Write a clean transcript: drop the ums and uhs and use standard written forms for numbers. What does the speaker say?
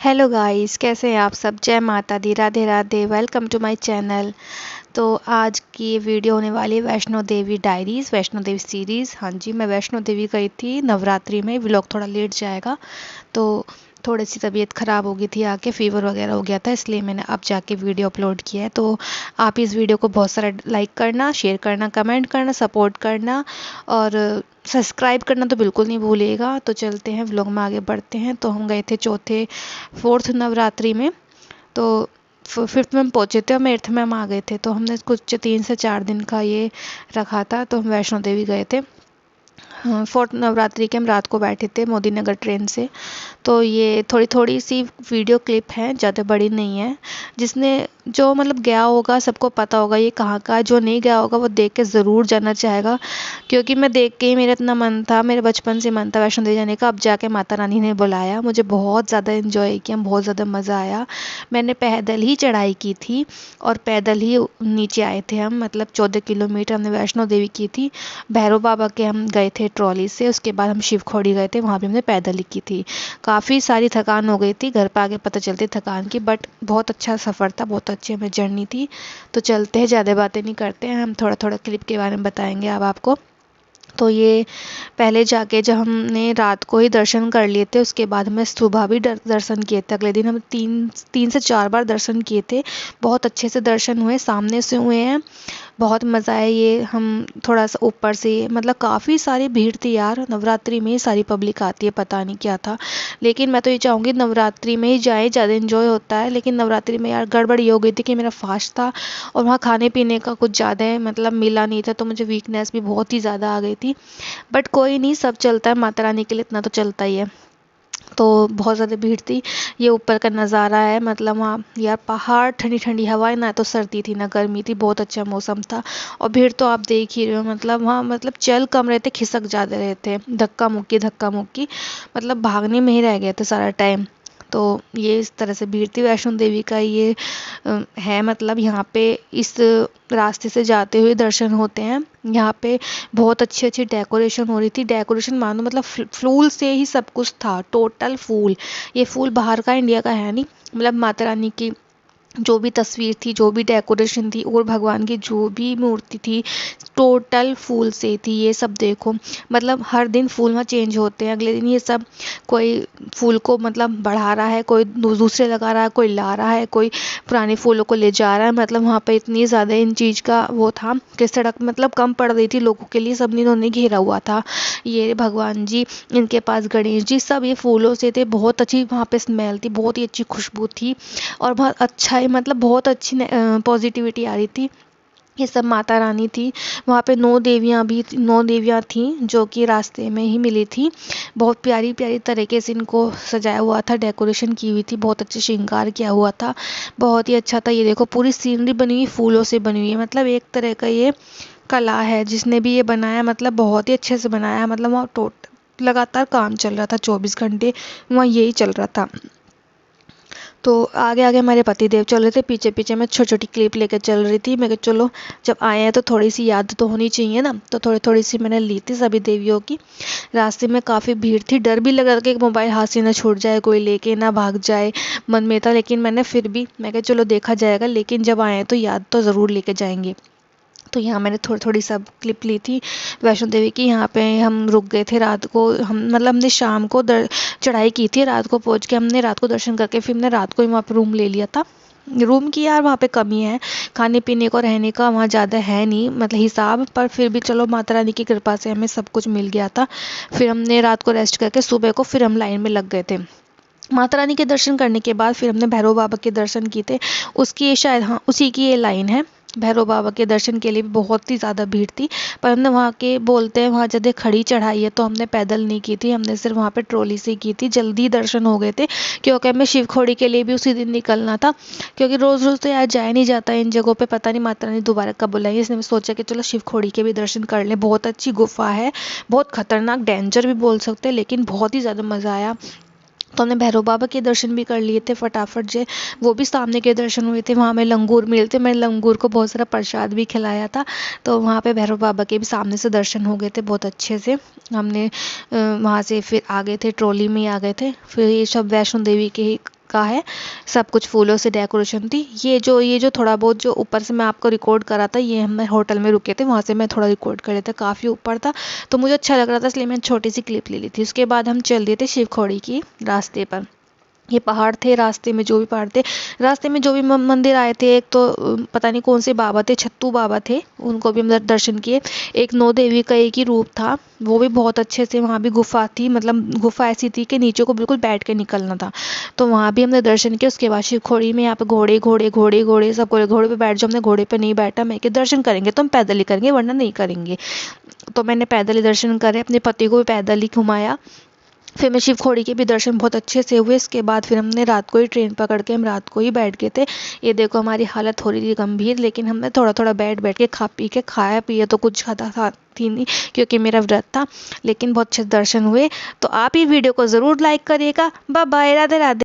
Hello guys, कैसे हैं आप सब। जय माता दी, Radhe Radhe. Welcome to my channel. तो आज की ये वीडियो होने वाली है वैष्णो देवी डायरीज़, वैष्णो देवी सीरीज़। हाँ जी, मैं वैष्णो देवी गई थी नवरात्रि में। व्लॉग थोड़ा लेट जाएगा, तो थोड़ी सी तबीयत ख़राब हो गई थी, आके फीवर वगैरह हो गया था, इसलिए मैंने अब जाके वीडियो अपलोड किया है। तो आप इस वीडियो को बहुत सारा लाइक करना, शेयर करना, कमेंट करना, सपोर्ट करना और सब्सक्राइब करना तो बिल्कुल नहीं भूलिएगा। तो चलते हैं, व्लॉग में आगे बढ़ते हैं। तो हम गए थे फोर्थ नवरात्रि में। तो फिफ्थ में हम पहुँचे थे और हम एट्थ में हम आ गए थे। तो हमने कुछ 3 से 4 दिन का ये रखा था। तो हम वैष्णो देवी गए थे। हाँ, फोर्थ नवरात्रि के हम रात को बैठे थे मोदी नगर ट्रेन से। तो ये थोड़ी थोड़ी सी वीडियो क्लिप है, ज़्यादा बड़ी नहीं है। जिसने जो मतलब गया होगा सबको पता होगा ये कहाँ का है। जो नहीं गया होगा वो देख के ज़रूर जाना चाहेगा, क्योंकि मैं देख के ही मेरा इतना मन था, मेरे बचपन से मन था वैष्णो देवी जाने का। अब जाके माता रानी ने बुलाया, मुझे बहुत ज़्यादा इन्जॉय किया, बहुत ज़्यादा मज़ा आया। मैंने पैदल ही चढ़ाई की थी और पैदल ही नीचे आए थे हम। मतलब 14 किलोमीटर हमने वैष्णो देवी की थी। भैरव बाबा के हम गए थे ट्रॉली से, उसके बाद हम शिव खोड़ी गए थे, वहाँ भी हमने पैदल ही की थी। काफ़ी सारी थकान हो गई थी, घर पर आके पता चलती थकान की, बट बहुत अच्छा सफ़र था, बहुत अच्छी हमें जर्नी थी। तो चलते हैं, ज़्यादा बातें नहीं करते हैं, हम थोड़ा थोड़ा क्लिप के बारे में बताएंगे अब आपको। तो ये पहले जाके जब हमने रात को ही दर्शन कर लिए थे, उसके बाद हमें सुबह भी दर्शन किए थे। अगले दिन हम तीन तीन से चार बार दर्शन किए थे। बहुत अच्छे से दर्शन हुए, सामने से हुए हैं, बहुत मज़ा आया। ये हम थोड़ा सा ऊपर से, मतलब काफ़ी सारी भीड़ थी यार। नवरात्रि में ही सारी पब्लिक आती है, पता नहीं क्या था। लेकिन मैं तो ये चाहूँगी नवरात्रि में ही जाए, ज़्यादा इन्जॉय होता है। लेकिन नवरात्रि में यार गड़बड़ ये हो गई थी कि मेरा फास्ट था और वहाँ खाने पीने का कुछ ज़्यादा मतलब मिला नहीं था, तो मुझे वीकनेस भी बहुत ही ज़्यादा आ गई थी। बट कोई नहीं, सब चलता है, माता रानी के लिए इतना तो चलता ही है। तो बहुत ज़्यादा भीड़ थी। ये ऊपर का नज़ारा है, मतलब वहाँ यार पहाड़, ठंडी ठंडी हवाएं, ना तो सर्दी थी ना गर्मी थी, बहुत अच्छा मौसम था। और भीड़ तो आप देख ही रहे हो, मतलब वहाँ मतलब चल कम रहे थे, खिसक ज़्यादा रहे थे, धक्का मुक्की, मतलब भागने में ही रह गए थे सारा टाइम। तो ये इस तरह से भीड़ थी। वैष्णो देवी का ये है, मतलब यहाँ पे इस रास्ते से जाते हुए दर्शन होते हैं। यहाँ पे बहुत अच्छी अच्छी डेकोरेशन हो रही थी। डेकोरेशन मानो मतलब फूल से ही सब कुछ था, टोटल फूल। ये फूल बाहर का, इंडिया का है नहीं। मतलब माता रानी की जो भी तस्वीर थी, जो भी डेकोरेशन थी और भगवान की जो भी मूर्ति थी, टोटल फूल से थी। ये सब देखो, मतलब हर दिन फूल वहाँ चेंज होते हैं। अगले दिन ये सब कोई फूल को मतलब बढ़ा रहा है, कोई दूसरे लगा रहा है, कोई ला रहा है, कोई पुराने फूलों को ले जा रहा है। मतलब वहाँ पे इतनी ज़्यादा इन चीज़ का वो था कि सड़क मतलब कम पड़ रही थी लोगों के लिए, सब इन्होंने घेरा हुआ था। ये भगवान जी, इनके पास गणेश जी, सब ये फूलों से थे। बहुत अच्छी वहाँ पे स्मेल थी, बहुत ही अच्छी खुशबू थी और बहुत अच्छा ही, मतलब बहुत अच्छी पॉजिटिविटी आ रही थी। ये सब माता रानी थी। वहाँ पे 9 देवियाँ थीं, जो कि रास्ते में ही मिली थी। बहुत प्यारी प्यारी तरीके से इनको सजाया हुआ था, डेकोरेशन की हुई थी, बहुत अच्छे श्रृंगार किया हुआ था, बहुत ही अच्छा था। ये देखो पूरी सीनरी बनी हुई फूलों से बनी हुई है, मतलब एक तरह का ये कला है। जिसने भी ये बनाया मतलब बहुत ही अच्छे से बनाया है। मतलब वहाँ लगातार काम चल रहा था, 24 घंटे वहाँ यही चल रहा था। तो आगे आगे हमारे पति देव चल रहे थे, पीछे पीछे मैं छोटी छोटी क्लिप लेकर चल रही थी। मैं कहा चलो, जब आए हैं तो थोड़ी सी याद तो होनी चाहिए ना, तो थोड़ी थोड़ी सी मैंने ली थी सभी देवियों की। रास्ते में काफ़ी भीड़ थी, डर भी लग रहा था कि मोबाइल हाथ से ना छूट जाए, कोई लेके ना भाग जाए, मन में था। लेकिन मैंने फिर भी मैं कहा चलो देखा जाएगा, लेकिन जब आए हैं तो याद तो ज़रूर लेके जाएंगे। तो यहाँ मैंने थोड़ी थोड़ी सब क्लिप ली थी वैष्णो देवी की। यहाँ पे हम रुक गए थे रात को। हम मतलब हमने शाम को चढ़ाई की थी, रात को पहुँच के हमने रात को दर्शन करके फिर हमने रात को ही वहाँ पे रूम ले लिया था। रूम की यार वहाँ पे कमी है, खाने पीने को रहने का वहाँ ज़्यादा है नहीं मतलब हिसाब, पर फिर भी चलो माता रानी की कृपा से हमें सब कुछ मिल गया था। फिर हमने रात को रेस्ट करके सुबह को फिर हम लाइन में लग गए थे। माता रानी के दर्शन करने के बाद फिर हमने भैरव बाबा के दर्शन किए थे। उसकी ये शायद, हाँ उसी की ये लाइन है। भैरव बाबा के दर्शन के लिए भी बहुत ही ज़्यादा भीड़ थी, पर हमने वहाँ के बोलते हैं वहाँ ज़्यादा खड़ी चढ़ाई है, तो हमने पैदल नहीं की थी, हमने सिर्फ वहाँ पे ट्रॉली से की थी। जल्दी दर्शन हो गए थे, क्योंकि हमें शिव खोड़ी के लिए भी उसी दिन निकलना था। क्योंकि रोज़ रोज़ तो यार जाया नहीं जाता इन जगहों पे, पता नहीं माता रानी दोबारा कब बुलाएंगे, इसलिए मैं सोचा कि चलो शिव खोड़ी के भी दर्शन कर लें। बहुत अच्छी गुफा है, बहुत खतरनाक, डेंजर भी बोल सकते हैं, लेकिन बहुत ही ज़्यादा मज़ा आया। तो हमने भैरव बाबा के दर्शन भी कर लिए थे फटाफट से, वो भी सामने के दर्शन हुए थे। वहाँ हमें लंगूर मिलते, मैंने लंगूर को बहुत सारा प्रसाद भी खिलाया था। तो वहाँ पे भैरव बाबा के भी सामने से दर्शन हो गए थे बहुत अच्छे से। हमने वहाँ से फिर आ गए थे, ट्रॉली में ही आ गए थे। फिर ये सब वैष्णो देवी के ही का है, सब कुछ फूलों से डेकोरेशन थी। ये जो थोड़ा बहुत जो ऊपर से मैं आपको रिकॉर्ड करा था, ये हम होटल में रुके थे, वहाँ से मैं थोड़ा रिकॉर्ड कर लेता, काफ़ी ऊपर था तो मुझे अच्छा लग रहा था, इसलिए मैंने छोटी सी क्लिप ले ली थी। उसके बाद हम चल दिए थे शिवखोड़ी की रास्ते पर। ये पहाड़ थे, रास्ते में जो भी पहाड़ थे, रास्ते में जो भी मंदिर आए थे, एक तो पता नहीं कौन से बाबा थे, छत्तू बाबा थे, उनको भी हम दर्शन किए। एक नौ देवी का एक ही रूप था, वो भी बहुत अच्छे से, वहाँ भी गुफा थी, मतलब गुफा ऐसी थी कि नीचे को बिल्कुल बैठ के निकलना था, तो वहाँ भी हमने दर्शन किए। उसके बाद शिवखोड़ी में यहाँ पे घोड़े घोड़े घोड़े घोड़े सब घोड़े पे बैठ जाओ, हमने घोड़े पे नहीं बैठा, मैं कि दर्शन करेंगे तो हम पैदल ही करेंगे वरना नहीं करेंगे, तो मैंने पैदल ही दर्शन करे, अपने पति को भी पैदल ही घुमाया। फिर मैं शिवखोड़ी के भी दर्शन बहुत अच्छे से हुए। इसके बाद फिर हमने रात को ही ट्रेन पकड़ के हम रात को ही बैठ गए थे। ये देखो हमारी हालत हो रही थी गंभीर, लेकिन हमने थोड़ा थोड़ा बैठ बैठ के खा पी के, खाया पिया तो कुछ खाता था थी नहीं क्योंकि मेरा व्रत था, लेकिन बहुत अच्छे दर्शन हुए। तो आप ये वीडियो को ज़रूर लाइक करिएगा। Bye bye, Radhe Radhe.